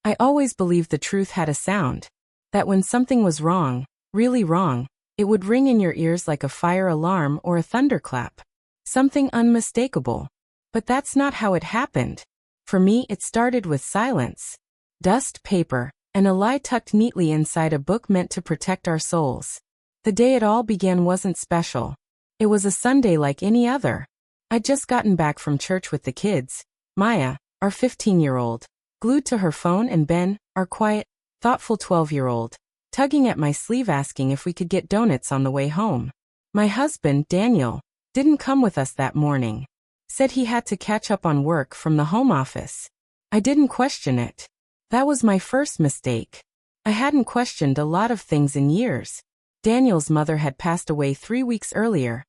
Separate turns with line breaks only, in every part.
I always believed the truth had a sound. That when something was wrong, really wrong, it would ring in your ears like a fire alarm or a thunderclap. Something unmistakable. But that's not how it happened. For me, it started with silence. Dust, paper, and a lie tucked neatly inside a book meant to protect our souls. The day it all began wasn't special. It was a Sunday like any other. I'd just gotten back from church with the kids. Maya, our 15-year-old, glued to her phone, and Ben, our quiet, thoughtful 12-year-old, tugging at my sleeve asking if we could get donuts on the way home. My husband, Daniel, didn't come with us that morning. Said he had to catch up on work from the home office. I didn't question it. That was my first mistake. I hadn't questioned a lot of things in years. Daniel's mother had passed away 3 weeks earlier,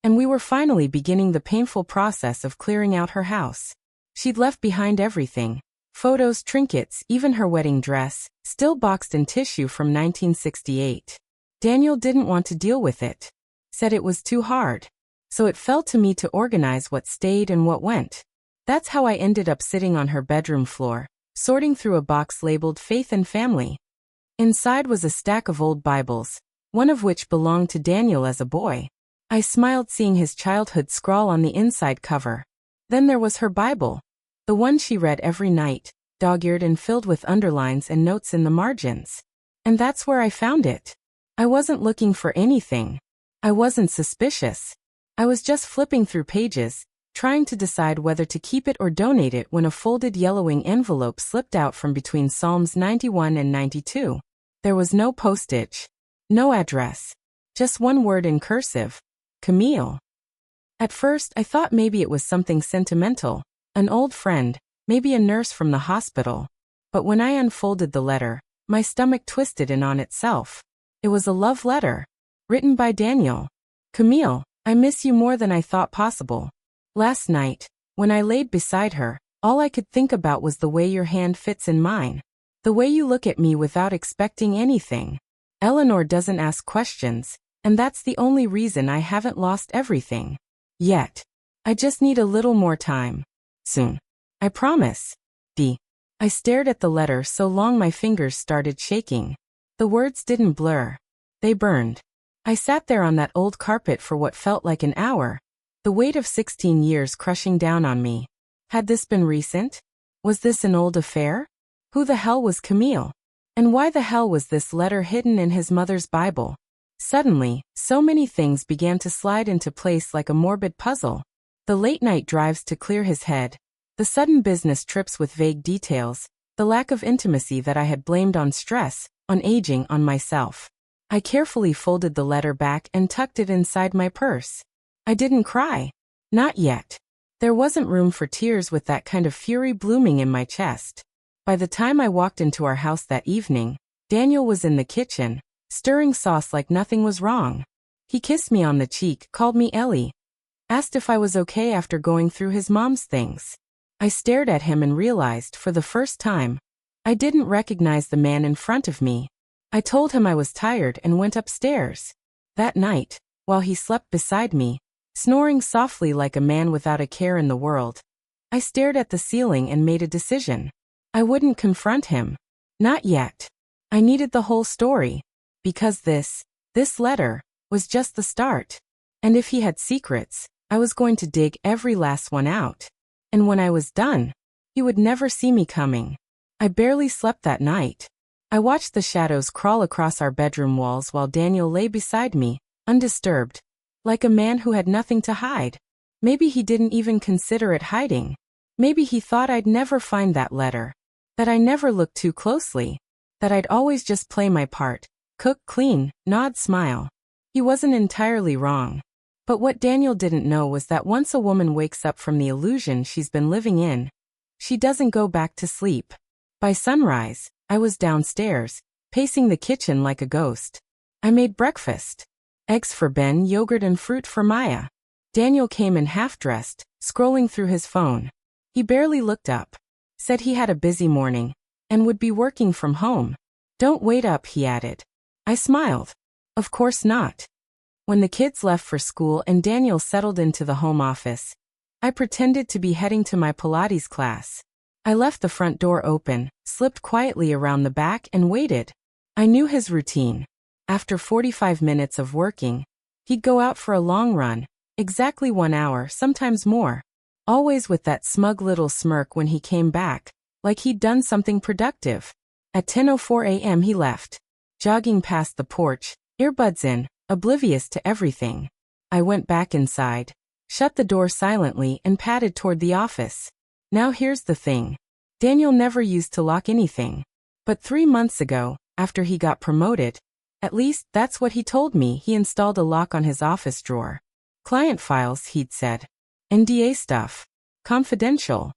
and we were finally beginning the painful process of clearing out her house. She'd left behind everything. Photos, trinkets, even her wedding dress, still boxed in tissue from 1968. Daniel didn't want to deal with it. Said it was too hard. So it fell to me to organize what stayed and what went. That's how I ended up sitting on her bedroom floor, sorting through a box labeled Faith and Family. Inside was a stack of old Bibles, one of which belonged to Daniel as a boy. I smiled seeing his childhood scrawl on the inside cover. Then there was her Bible, the one she read every night, dog-eared and filled with underlines and notes in the margins. And that's where I found it. I wasn't looking for anything. I wasn't suspicious. I was just flipping through pages, trying to decide whether to keep it or donate it when a folded yellowing envelope slipped out from between Psalms 91 and 92. There was no postage, no address, just one word in cursive: Camille. At first, I thought maybe it was something sentimental, an old friend, maybe a nurse from the hospital. But when I unfolded the letter, my stomach twisted in on itself. It was a love letter, written by Daniel. Camille, I miss you more than I thought possible. Last night, when I laid beside her, all I could think about was the way your hand fits in mine. The way you look at me without expecting anything. Eleanor doesn't ask questions, and that's the only reason I haven't lost everything. Yet. I just need a little more time. Soon. I promise. D. I stared at the letter so long my fingers started shaking. The words didn't blur. They burned. I sat there on that old carpet for what felt like an hour, the weight of 16 years crushing down on me. Had this been recent? Was this an old affair? Who the hell was Camille? And why the hell was this letter hidden in his mother's Bible? Suddenly, so many things began to slide into place like a morbid puzzle. The late-night drives to clear his head, the sudden business trips with vague details, the lack of intimacy that I had blamed on stress, on aging, on myself. I carefully folded the letter back and tucked it inside my purse. I didn't cry. Not yet. There wasn't room for tears with that kind of fury blooming in my chest. By the time I walked into our house that evening, Daniel was in the kitchen, stirring sauce like nothing was wrong. He kissed me on the cheek, called me Ellie, asked if I was okay after going through his mom's things. I stared at him and realized, for the first time, I didn't recognize the man in front of me. I told him I was tired and went upstairs. That night, while he slept beside me, snoring softly like a man without a care in the world, I stared at the ceiling and made a decision. I wouldn't confront him. Not yet. I needed the whole story. Because this letter, was just the start. And if he had secrets, I was going to dig every last one out. And when I was done, he would never see me coming. I barely slept that night. I watched the shadows crawl across our bedroom walls while Daniel lay beside me, undisturbed, like a man who had nothing to hide. Maybe he didn't even consider it hiding. Maybe he thought I'd never find that letter, that I never looked too closely, that I'd always just play my part, cook, clean, nod, smile. He wasn't entirely wrong. But what Daniel didn't know was that once a woman wakes up from the illusion she's been living in, she doesn't go back to sleep. By sunrise, I was downstairs, pacing the kitchen like a ghost. I made breakfast. Eggs for Ben, yogurt and fruit for Maya. Daniel came in half-dressed, scrolling through his phone. He barely looked up. Said he had a busy morning, and would be working from home. Don't wait up, he added. I smiled. Of course not. When the kids left for school and Daniel settled into the home office, I pretended to be heading to my Pilates class. I left the front door open, slipped quietly around the back and waited. I knew his routine. After 45 minutes of working, he'd go out for a long run, exactly 1 hour, sometimes more. Always with that smug little smirk when he came back, like he'd done something productive. At 10:04 a.m. he left, jogging past the porch, earbuds in, oblivious to everything. I went back inside, shut the door silently and padded toward the office. Now here's the thing. Daniel never used to lock anything. But 3 months ago, after he got promoted, at least that's what he told me, he installed a lock on his office drawer. Client files, he'd said. NDA stuff. Confidential.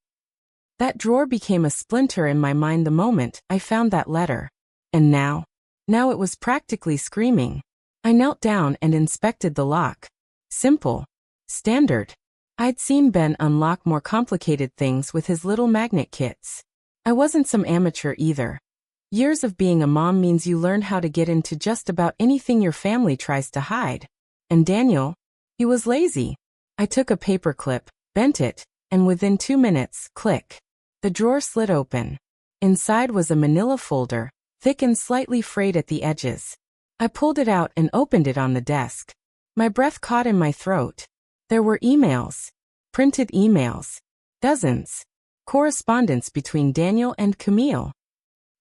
That drawer became a splinter in my mind the moment I found that letter. And now it was practically screaming. I knelt down and inspected the lock. Simple. Standard. I'd seen Ben unlock more complicated things with his little magnet kits. I wasn't some amateur either. Years of being a mom means you learn how to get into just about anything your family tries to hide. And Daniel? He was lazy. I took a paper clip, bent it, and within 2 minutes, click. The drawer slid open. Inside was a manila folder, thick and slightly frayed at the edges. I pulled it out and opened it on the desk. My breath caught in my throat. There were emails. Printed emails. Dozens. Correspondence between Daniel and Camille.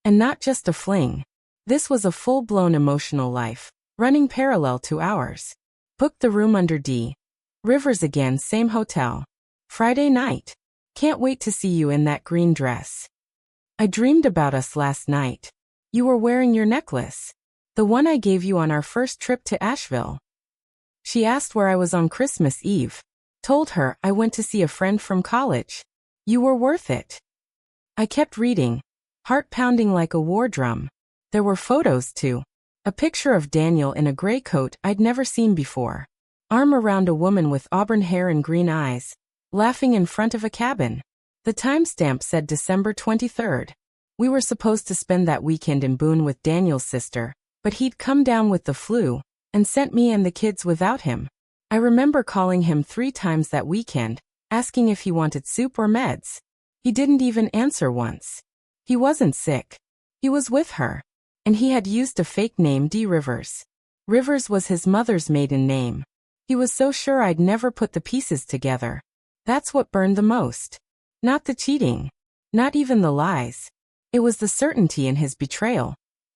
And not just a fling. This was a full-blown emotional life, running parallel to ours. Booked the room under D. Rivers again, same hotel. Friday night. Can't wait to see you in that green dress. I dreamed about us last night. You were wearing your necklace. The one I gave you on our first trip to Asheville. She asked where I was on Christmas Eve. Told her I went to see a friend from college. You were worth it. I kept reading, heart pounding like a war drum. There were photos too. A picture of Daniel in a gray coat I'd never seen before. Arm around a woman with auburn hair and green eyes, laughing in front of a cabin. The timestamp said December 23rd. We were supposed to spend that weekend in Boone with Daniel's sister, but he'd come down with the flu and sent me and the kids without him. I remember calling him 3 times that weekend, asking if he wanted soup or meds. He didn't even answer once. He wasn't sick. He was with her. And he had used a fake name, D. Rivers. Rivers was his mother's maiden name. He was so sure I'd never put the pieces together. That's what burned the most. Not the cheating. Not even the lies. It was the certainty in his betrayal.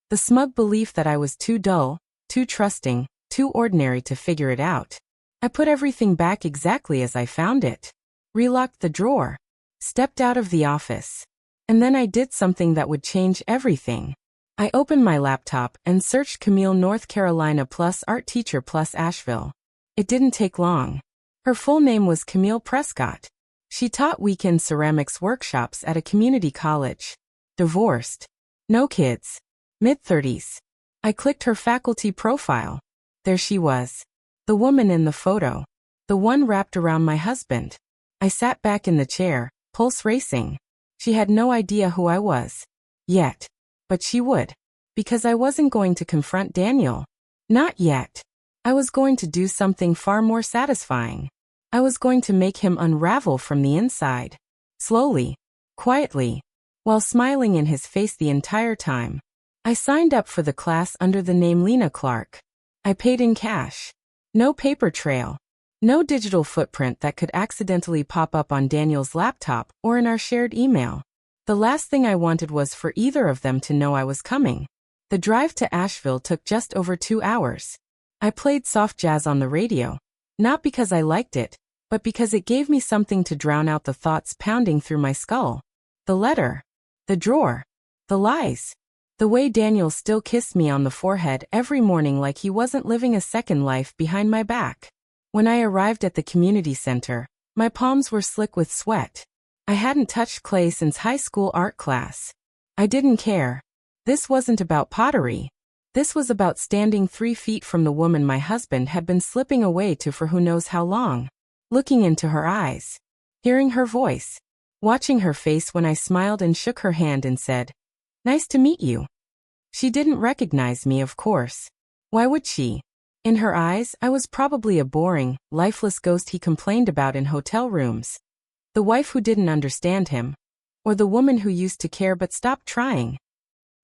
The smug belief that I was too dull, too trusting, too ordinary to figure it out. I put everything back exactly as I found it. Relocked the drawer. Stepped out of the office. And then I did something that would change everything. I opened my laptop and searched Camille, North Carolina plus art teacher plus Asheville. It didn't take long. Her full name was Camille Prescott. She taught weekend ceramics workshops at a community college. Divorced. No kids. Mid-30s. I clicked her faculty profile. There she was. The woman in the photo. The one wrapped around my husband. I sat back in the chair, pulse racing. She had no idea who I was. Yet. But she would. Because I wasn't going to confront Daniel. Not yet. I was going to do something far more satisfying. I was going to make him unravel from the inside. Slowly. Quietly. While smiling in his face the entire time. I signed up for the class under the name Lena Clark. I paid in cash. No paper trail. No digital footprint that could accidentally pop up on Daniel's laptop or in our shared email. The last thing I wanted was for either of them to know I was coming. The drive to Asheville took just over 2 hours. I played soft jazz on the radio. Not because I liked it, but because it gave me something to drown out the thoughts pounding through my skull. The letter. The drawer. The lies. The way Daniel still kissed me on the forehead every morning like he wasn't living a second life behind my back. When I arrived at the community center, my palms were slick with sweat. I hadn't touched clay since high school art class. I didn't care. This wasn't about pottery. This was about standing 3 feet from the woman my husband had been slipping away to for who knows how long. Looking into her eyes. Hearing her voice. Watching her face when I smiled and shook her hand and said, "Nice to meet you." She didn't recognize me, of course. Why would she? In her eyes, I was probably a boring, lifeless ghost he complained about in hotel rooms. The wife who didn't understand him. Or the woman who used to care but stopped trying?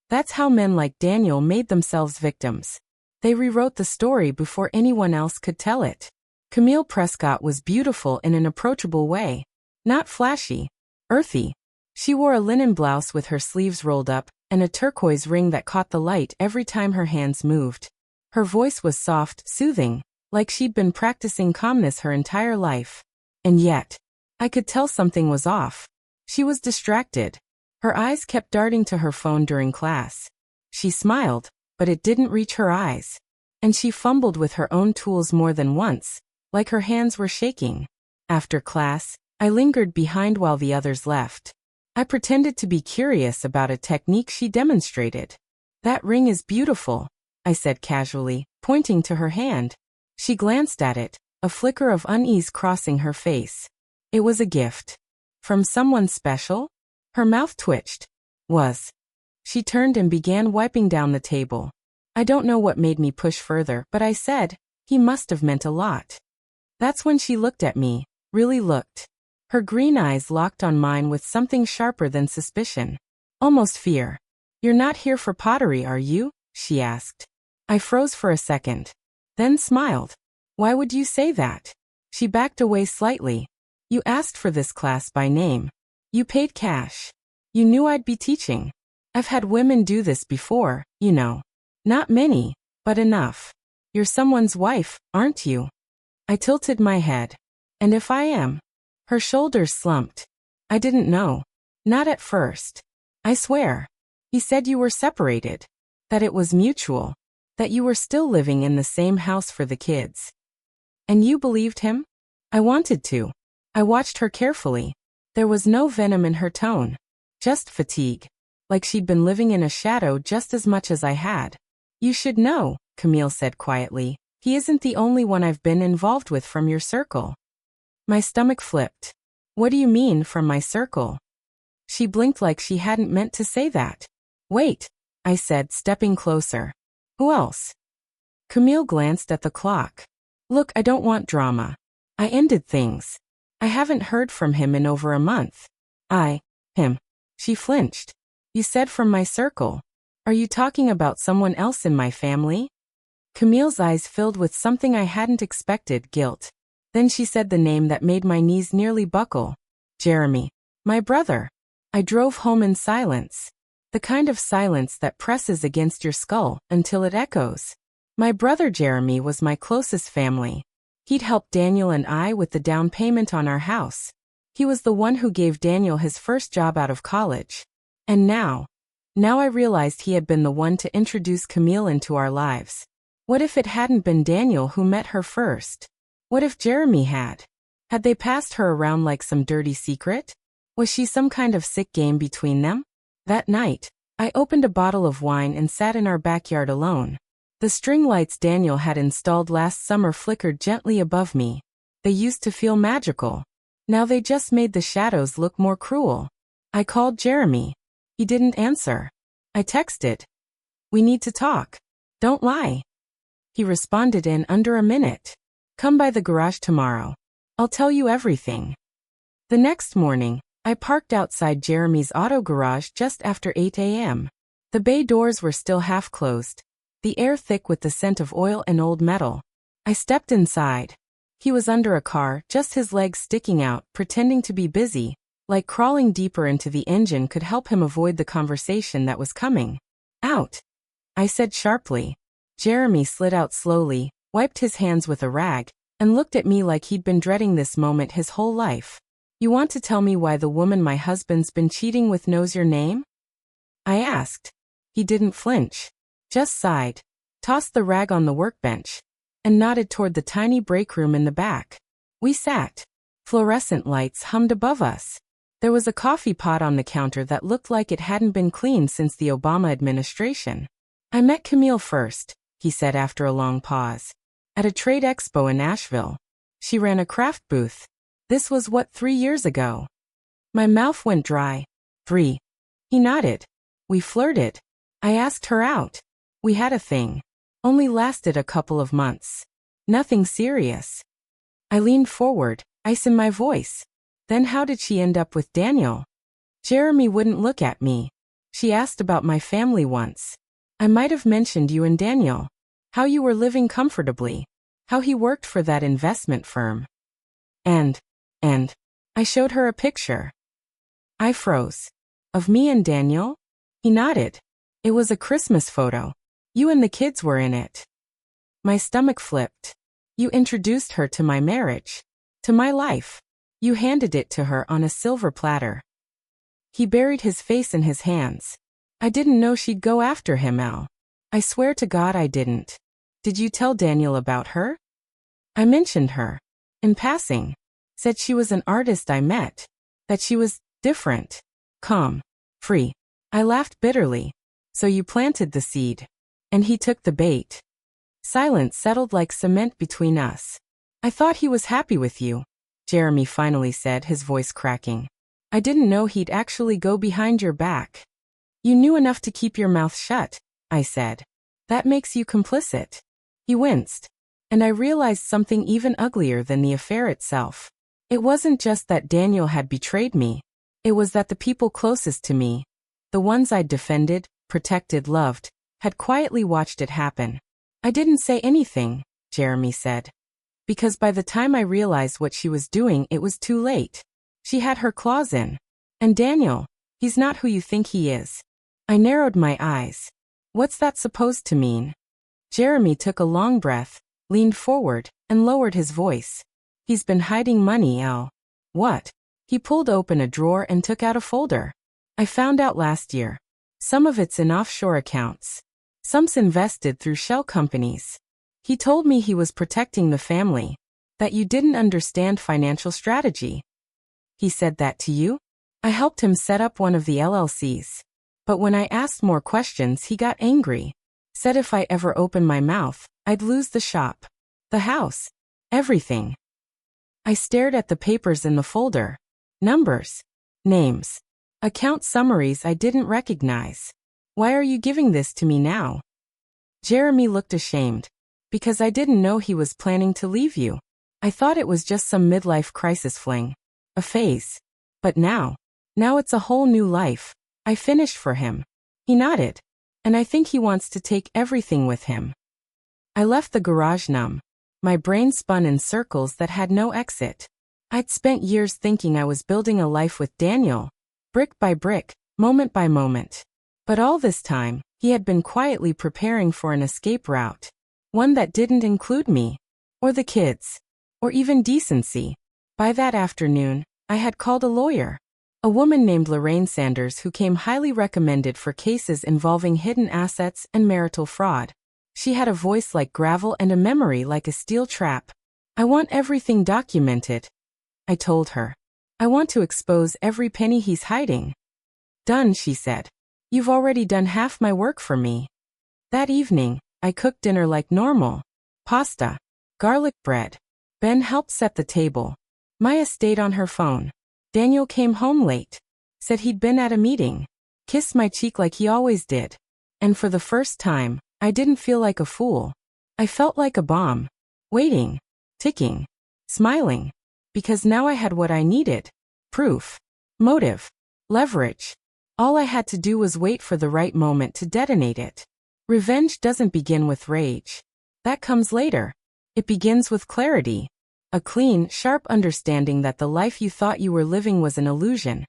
That's how men like Daniel made themselves victims. They rewrote the story before anyone else could tell it. Camille Prescott was beautiful in an approachable way. Not flashy. Earthy. She wore a linen blouse with her sleeves rolled up, and a turquoise ring that caught the light every time her hands moved. Her voice was soft, soothing, like she'd been practicing calmness her entire life. And yet, I could tell something was off. She was distracted. Her eyes kept darting to her phone during class. She smiled, but it didn't reach her eyes. And she fumbled with her own tools more than once, like her hands were shaking. After class, I lingered behind while the others left. I pretended to be curious about a technique she demonstrated. "That ring is beautiful," I said casually, pointing to her hand. She glanced at it, a flicker of unease crossing her face. It was a gift. From someone special? Her mouth twitched. Was. She turned and began wiping down the table. I don't know what made me push further, but I said, "He must have meant a lot." That's when she looked at me, really looked. Her green eyes locked on mine with something sharper than suspicion. Almost fear. "You're not here for pottery, are you?" she asked. I froze for a second. Then smiled. "Why would you say that?" She backed away slightly. "You asked for this class by name. You paid cash. You knew I'd be teaching. I've had women do this before, you know. Not many, but enough. You're someone's wife, aren't you?" I tilted my head. "And if I am?" Her shoulders slumped. "I didn't know. Not at first. I swear. He said you were separated. That it was mutual. That you were still living in the same house for the kids." "And you believed him?" I wanted to. I watched her carefully. There was no venom in her tone. Just fatigue. Like she'd been living in a shadow just as much as I had. "You should know," Camille said quietly. "He isn't the only one I've been involved with from your circle." My stomach flipped. "What do you mean, from my circle?" She blinked like she hadn't meant to say that. "Wait," I said, stepping closer. "Who else?" Camille glanced at the clock. "Look, I don't want drama. I ended things. I haven't heard from him in over a month." Him. She flinched. "You said from my circle. Are you talking about someone else in my family?" Camille's eyes filled with something I hadn't expected, guilt. Then she said the name that made my knees nearly buckle. "Jeremy. My brother." I drove home in silence. The kind of silence that presses against your skull until it echoes. My brother Jeremy was my closest family. He'd helped Daniel and I with the down payment on our house. He was the one who gave Daniel his first job out of college. And now I realized he had been the one to introduce Camille into our lives. What if it hadn't been Daniel who met her first? What if Jeremy had? Had they passed her around like some dirty secret? Was she some kind of sick game between them? That night, I opened a bottle of wine and sat in our backyard alone. The string lights Daniel had installed last summer flickered gently above me. They used to feel magical. Now they just made the shadows look more cruel. I called Jeremy. He didn't answer. I texted. "We need to talk. Don't lie." He responded in under a minute. "Come by the garage tomorrow. I'll tell you everything." The next morning, I parked outside Jeremy's auto garage just after 8 a.m. The bay doors were still half closed, the air thick with the scent of oil and old metal. I stepped inside. He was under a car, just his legs sticking out, pretending to be busy, like crawling deeper into the engine could help him avoid the conversation that was coming. "Out," I said sharply. Jeremy slid out slowly, wiped his hands with a rag, and looked at me like he'd been dreading this moment his whole life. "You want to tell me why the woman my husband's been cheating with knows your name?" I asked. He didn't flinch. Just sighed, tossed the rag on the workbench, and nodded toward the tiny break room in the back. We sat. Fluorescent lights hummed above us. There was a coffee pot on the counter that looked like it hadn't been cleaned since the Obama administration. "I met Camille first," he said after a long pause, "at a trade expo in Nashville. She ran a craft booth. This was 3 years ago." My mouth went dry. 3. He nodded. "We flirted. I asked her out. We had a thing. Only lasted a couple of months. Nothing serious." I leaned forward, ice in my voice. "Then how did she end up with Daniel?" Jeremy wouldn't look at me. She asked about my family once. I might have mentioned you and Daniel. How you were living comfortably. How he worked for that investment firm. And I showed her a picture. I froze. Of me and Daniel? He nodded. It was a Christmas photo. You and the kids were in it. My stomach flipped. You introduced her to my marriage. To my life. You handed it to her on a silver platter. He buried his face in his hands. I didn't know she'd go after him, Al. I swear to God I didn't. Did you tell Daniel about her? I mentioned her. In passing. Said she was an artist I met. That she was different. Calm. Free. I laughed bitterly. So you planted the seed. And he took the bait. Silence settled like cement between us. I thought he was happy with you, Jeremy finally said, his voice cracking. I didn't know he'd actually go behind your back. You knew enough to keep your mouth shut, I said. That makes you complicit. He winced. And I realized something even uglier than the affair itself. It wasn't just that Daniel had betrayed me. It was that the people closest to me, the ones I'd defended, protected, loved, had quietly watched it happen. I didn't say anything, Jeremy said. Because by the time I realized what she was doing, it was too late. She had her claws in. And Daniel, he's not who you think he is. I narrowed my eyes. What's that supposed to mean? Jeremy took a long breath, leaned forward, and lowered his voice. He's been hiding money, Al. What? He pulled open a drawer and took out a folder. I found out last year. Some of it's in offshore accounts. Some's invested through shell companies. He told me he was protecting the family. That you didn't understand financial strategy. He said that to you? I helped him set up one of the LLCs. But when I asked more questions, he got angry. Said if I ever opened my mouth, I'd lose the shop. The house. Everything. I stared at the papers in the folder. Numbers. Names. Account summaries I didn't recognize. Why are you giving this to me now? Jeremy looked ashamed. Because I didn't know he was planning to leave you. I thought it was just some midlife crisis fling. A phase. But now it's a whole new life. I finished for him. He nodded. And I think he wants to take everything with him. I left the garage numb. My brain spun in circles that had no exit. I'd spent years thinking I was building a life with Daniel. Brick by brick, moment by moment. But all this time, he had been quietly preparing for an escape route. One that didn't include me. Or the kids. Or even decency. By that afternoon, I had called a lawyer. A woman named Lorraine Sanders who came highly recommended for cases involving hidden assets and marital fraud. She had a voice like gravel and a memory like a steel trap. I want everything documented, I told her. I want to expose every penny he's hiding. Done, she said. You've already done half my work for me. That evening, I cooked dinner like normal. Pasta. Garlic bread. Ben helped set the table. Maya stayed on her phone. Daniel came home late. Said he'd been at a meeting. Kissed my cheek like he always did. And for the first time, I didn't feel like a fool. I felt like a bomb. Waiting. Ticking. Smiling. Because now I had what I needed. Proof. Motive. Leverage. All I had to do was wait for the right moment to detonate it. Revenge doesn't begin with rage. That comes later. It begins with clarity. A clean, sharp understanding that the life you thought you were living was an illusion.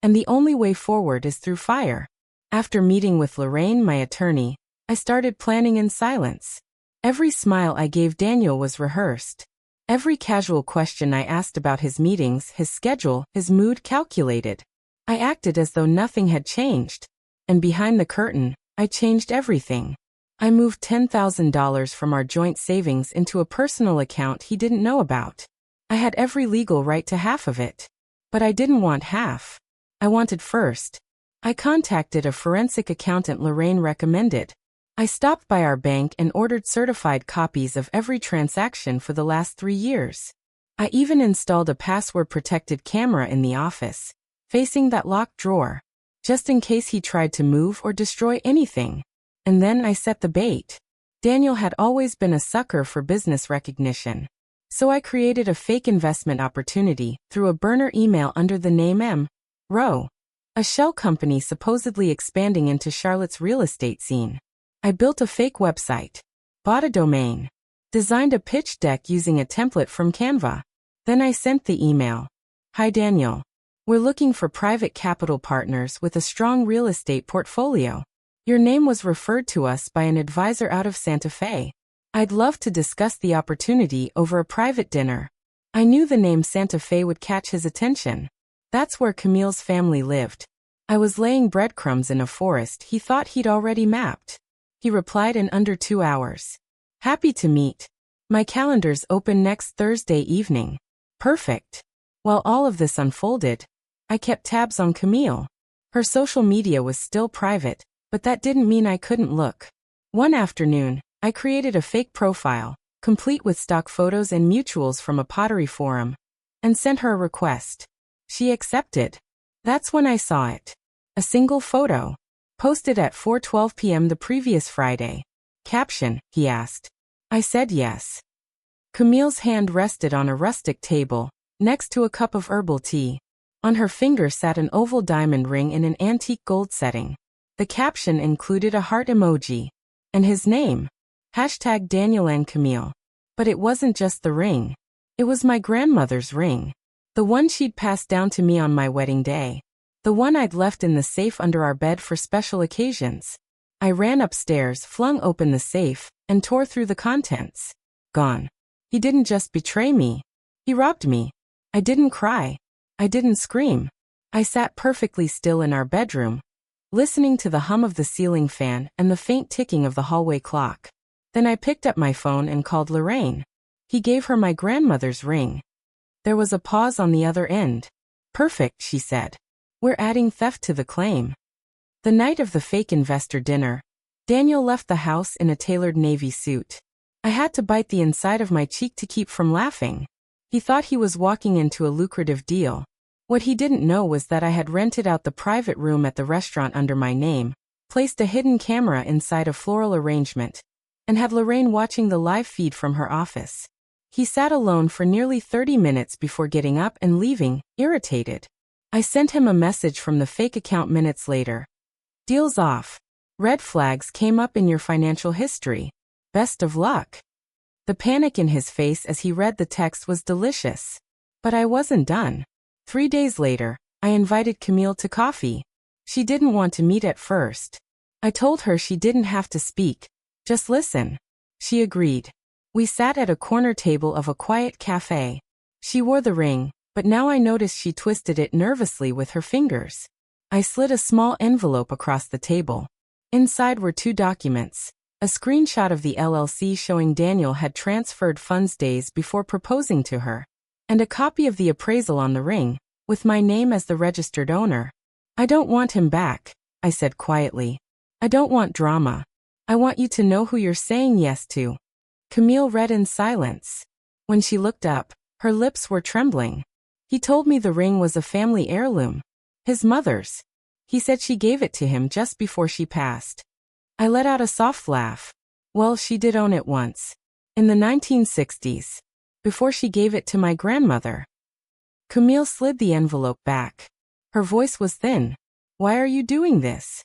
And the only way forward is through fire. After meeting with Lorraine, my attorney, I started planning in silence. Every smile I gave Daniel was rehearsed. Every casual question I asked about his meetings, his schedule, his mood calculated. I acted as though nothing had changed. And behind the curtain, I changed everything. I moved $10,000 from our joint savings into a personal account he didn't know about. I had every legal right to half of it. But I didn't want half. I wanted first. I contacted a forensic accountant Lorraine recommended. I stopped by our bank and ordered certified copies of every transaction for the last 3 years. I even installed a password-protected camera in the office, facing that locked drawer, just in case he tried to move or destroy anything. And then I set the bait. Daniel had always been a sucker for business recognition. So I created a fake investment opportunity through a burner email under the name M. Rowe. a shell company supposedly expanding into Charlotte's real estate scene. I built a fake website, bought a domain, designed a pitch deck using a template from Canva. Then I sent the email. Hi Daniel. We're looking for private capital partners with a strong real estate portfolio. Your name was referred to us by an advisor out of Santa Fe. I'd love to discuss the opportunity over a private dinner. I knew the name Santa Fe would catch his attention. That's where Camille's family lived. I was laying breadcrumbs in a forest he thought he'd already mapped. He replied in under 2 hours. Happy to meet. My calendar's open next Thursday evening. Perfect. While all of this unfolded, I kept tabs on Camille. Her social media was still private, but that didn't mean I couldn't look. One afternoon, I created a fake profile, complete with stock photos and mutuals from a pottery forum, and sent her a request. She accepted. That's when I saw it. A single photo. Posted at 4:12 p.m. the previous Friday. Caption, he asked. I said yes. Camille's hand rested on a rustic table, next to a cup of herbal tea. On her finger sat an oval diamond ring in an antique gold setting. The caption included a heart emoji. And his name. #Daniel and Camille. But it wasn't just the ring. It was my grandmother's ring. The one she'd passed down to me on my wedding day. The one I'd left in the safe under our bed for special occasions. I ran upstairs, flung open the safe, and tore through the contents. Gone. He didn't just betray me. He robbed me. I didn't cry. I didn't scream. I sat perfectly still in our bedroom, listening to the hum of the ceiling fan and the faint ticking of the hallway clock. Then I picked up my phone and called Lorraine. He gave her my grandmother's ring. There was a pause on the other end. Perfect, she said. We're adding theft to the claim. The night of the fake investor dinner, Daniel left the house in a tailored navy suit. I had to bite the inside of my cheek to keep from laughing. He thought he was walking into a lucrative deal. What he didn't know was that I had rented out the private room at the restaurant under my name, placed a hidden camera inside a floral arrangement, and had Lorraine watching the live feed from her office. He sat alone for nearly 30 minutes before getting up and leaving, irritated. I sent him a message from the fake account minutes later. Deal's off. Red flags came up in your financial history. Best of luck. The panic in his face as he read the text was delicious. But I wasn't done. 3 days later, I invited Camille to coffee. She didn't want to meet at first. I told her she didn't have to speak, just listen. She agreed. We sat at a corner table of a quiet cafe. She wore the ring, but now I noticed she twisted it nervously with her fingers. I slid a small envelope across the table. Inside were 2 documents. A screenshot of the LLC showing Daniel had transferred funds days before proposing to her, and a copy of the appraisal on the ring, with my name as the registered owner. I don't want him back, I said quietly. I don't want drama. I want you to know who you're saying yes to. Camille read in silence. When she looked up, her lips were trembling. He told me the ring was a family heirloom. His mother's. He said she gave it to him just before she passed. I let out a soft laugh. Well, she did own it once. In the 1960s. Before she gave it to my grandmother. Camille slid the envelope back. Her voice was thin. Why are you doing this?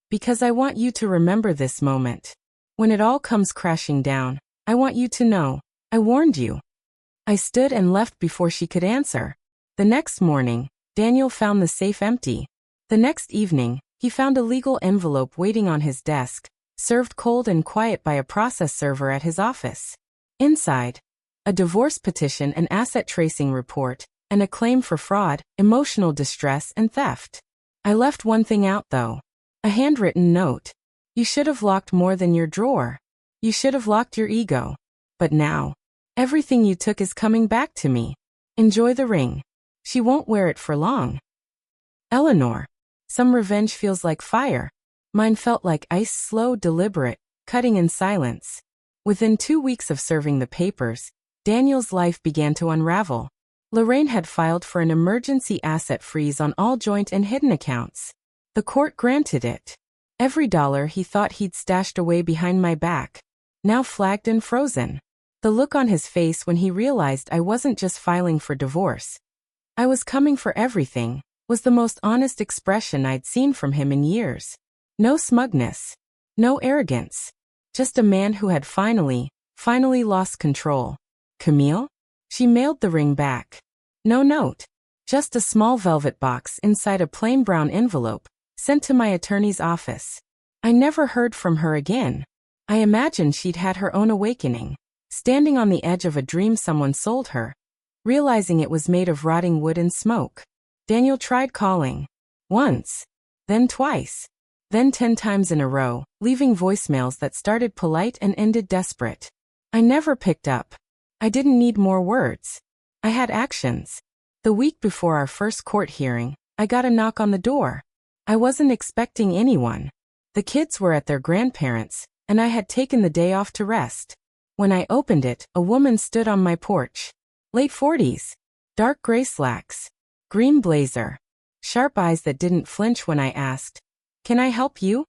Because I want you to remember this moment. When it all comes crashing down, I want you to know, I warned you. I stood and left before she could answer. The next morning, Daniel found the safe empty. The next evening, he found a legal envelope waiting on his desk, served cold and quiet by a process server at his office. Inside, a divorce petition, an asset tracing report, and a claim for fraud, emotional distress, and theft. I left one thing out though. A handwritten note. You should have locked more than your drawer. You should have locked your ego. But now, everything you took is coming back to me. Enjoy the ring. She won't wear it for long. Eleanor. Some revenge feels like fire. Mine felt like ice, slow, deliberate, cutting in silence. Within 2 weeks of serving the papers, Daniel's life began to unravel. Lorraine had filed for an emergency asset freeze on all joint and hidden accounts. The court granted it. Every dollar he thought he'd stashed away behind my back, now flagged and frozen. The look on his face when he realized I wasn't just filing for divorce. I was coming for everything. was the most honest expression I'd seen from him in years. No smugness. No arrogance. Just a man who had finally lost control. Camille? She mailed the ring back. No note. Just a small velvet box inside a plain brown envelope, sent to my attorney's office. I never heard from her again. I imagined she'd had her own awakening, standing on the edge of a dream someone sold her, realizing it was made of rotting wood and smoke. Daniel tried calling. Once. Then twice. Then 10 times in a row, leaving voicemails that started polite and ended desperate. I never picked up. I didn't need more words. I had actions. The week before our first court hearing, I got a knock on the door. I wasn't expecting anyone. The kids were at their grandparents', and I had taken the day off to rest. When I opened it, a woman stood on my porch. Late 40s. Dark gray slacks. Green blazer. Sharp eyes that didn't flinch when I asked, "Can I help you?"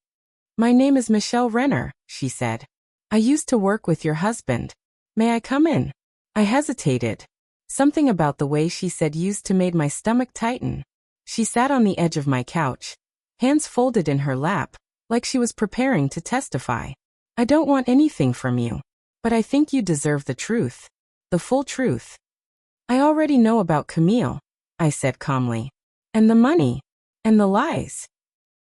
"My name is Michelle Renner," she said. "I used to work with your husband. May I come in?" I hesitated. Something about the way she said used to made my stomach tighten. She sat on the edge of my couch, hands folded in her lap, like she was preparing to testify. "I don't want anything from you, but I think you deserve the truth. The full truth." "I already know about Camille," I said calmly. "And the money. And the lies."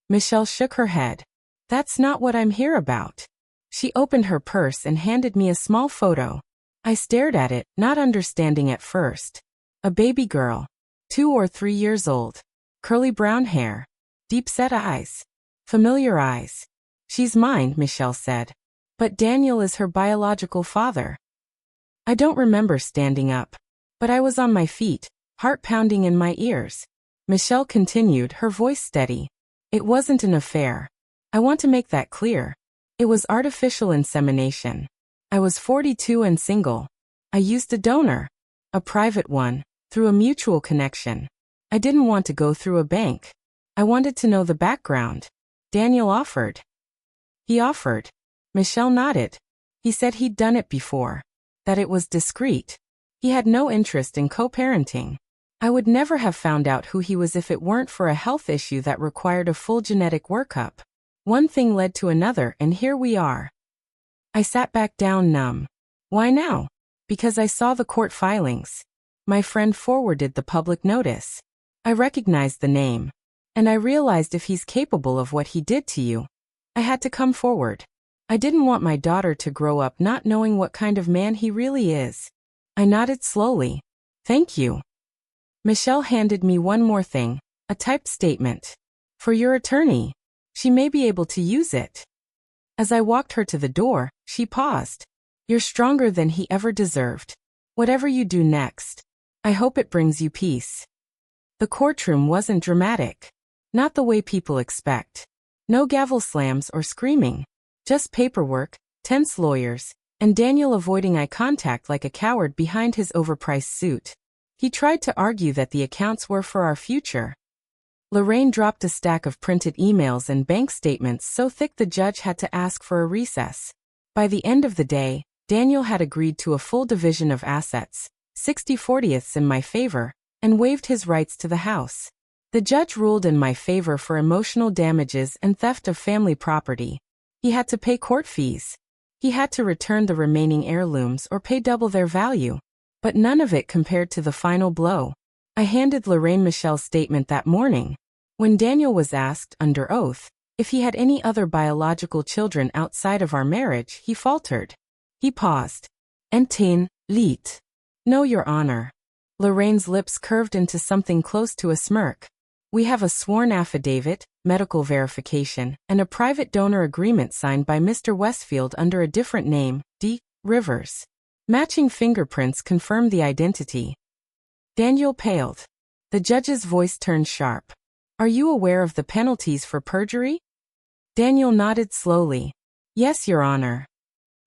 Michelle shook her head. "That's not what I'm here about." She opened her purse and handed me a small photo. I stared at it, not understanding at first. A baby girl. 2 or 3 years old. Curly brown hair. Deep-set eyes. Familiar eyes. "She's mine," Michelle said. "But Daniel is her biological father." I don't remember standing up. But I was on my feet, heart pounding in my ears. Michelle continued, her voice steady. "It wasn't an affair. I want to make that clear. It was artificial insemination. I was 42 and single. I used a donor. A private one, through a mutual connection. I didn't want to go through a bank. I wanted to know the background. Daniel offered." "He offered?" Michelle nodded. "He said he'd done it before. That it was discreet. He had no interest in co-parenting. I would never have found out who he was if it weren't for a health issue that required a full genetic workup. One thing led to another, and here we are." I sat back down numb. Why now? Because I saw the court filings. My friend forwarded the public notice. I recognized the name. And I realized if he's capable of what he did to you, I had to come forward. I didn't want my daughter to grow up not knowing what kind of man he really is. I nodded slowly. "Thank you." Michelle handed me one more thing, a typed statement. "For your attorney. She may be able to use it." As I walked her to the door, she paused. "You're stronger than he ever deserved. Whatever you do next, I hope it brings you peace." The courtroom wasn't dramatic. Not the way people expect. No gavel slams or screaming. Just paperwork, tense lawyers, and Daniel avoiding eye contact like a coward behind his overpriced suit. He tried to argue that the accounts were for our future. Lorraine dropped a stack of printed emails and bank statements so thick the judge had to ask for a recess. By the end of the day, Daniel had agreed to a full division of assets, 60/40ths in my favor, and waived his rights to the house. The judge ruled in my favor for emotional damages and theft of family property. He had to pay court fees. He had to return the remaining heirlooms or pay double their value. But none of it compared to the final blow. I handed Lorraine Michelle's statement that morning. When Daniel was asked, under oath, if he had any other biological children outside of our marriage, he faltered. He paused. "Entain, lit." "No, Your Honor." Lorraine's lips curved into something close to a smirk. "We have a sworn affidavit, medical verification, and a private donor agreement signed by Mr. Westfield under a different name, D. Rivers. Matching fingerprints confirm the identity." Daniel paled. The judge's voice turned sharp. "Are you aware of the penalties for perjury?" Daniel nodded slowly. "Yes, Your Honor."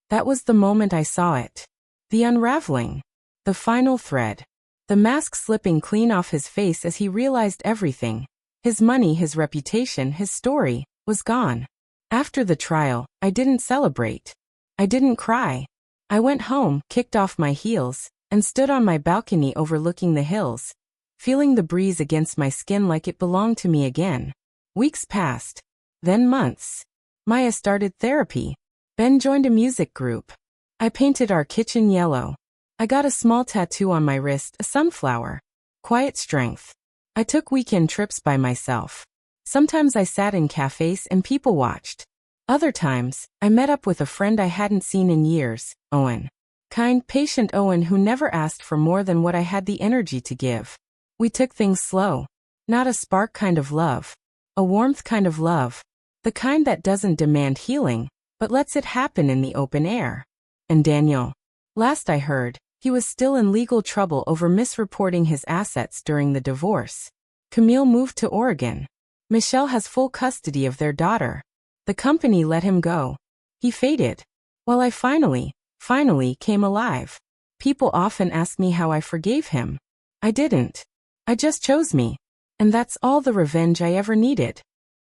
That was the moment I saw it. The unraveling. The final thread. The mask slipping clean off his face as he realized everything. His money, his reputation, his story, was gone. After the trial, I didn't celebrate. I didn't cry. I went home, kicked off my heels, and stood on my balcony overlooking the hills. feeling the breeze against my skin like it belonged to me again. Weeks passed. Then months. Maya started therapy. Ben joined a music group. I painted our kitchen yellow. I got a small tattoo on my wrist, a sunflower. Quiet strength. I took weekend trips by myself. Sometimes I sat in cafes and people watched. Other times, I met up with a friend I hadn't seen in years, Owen. Kind, patient Owen who never asked for more than what I had the energy to give. We took things slow. Not a spark kind of love. A warmth kind of love. The kind that doesn't demand healing, but lets it happen in the open air. And Daniel. Last I heard, he was still in legal trouble over misreporting his assets during the divorce. Camille moved to Oregon. Michelle has full custody of their daughter. The company let him go. He faded. While I finally came alive. People often ask me how I forgave him. I didn't. I just chose me. And that's all the revenge I ever needed.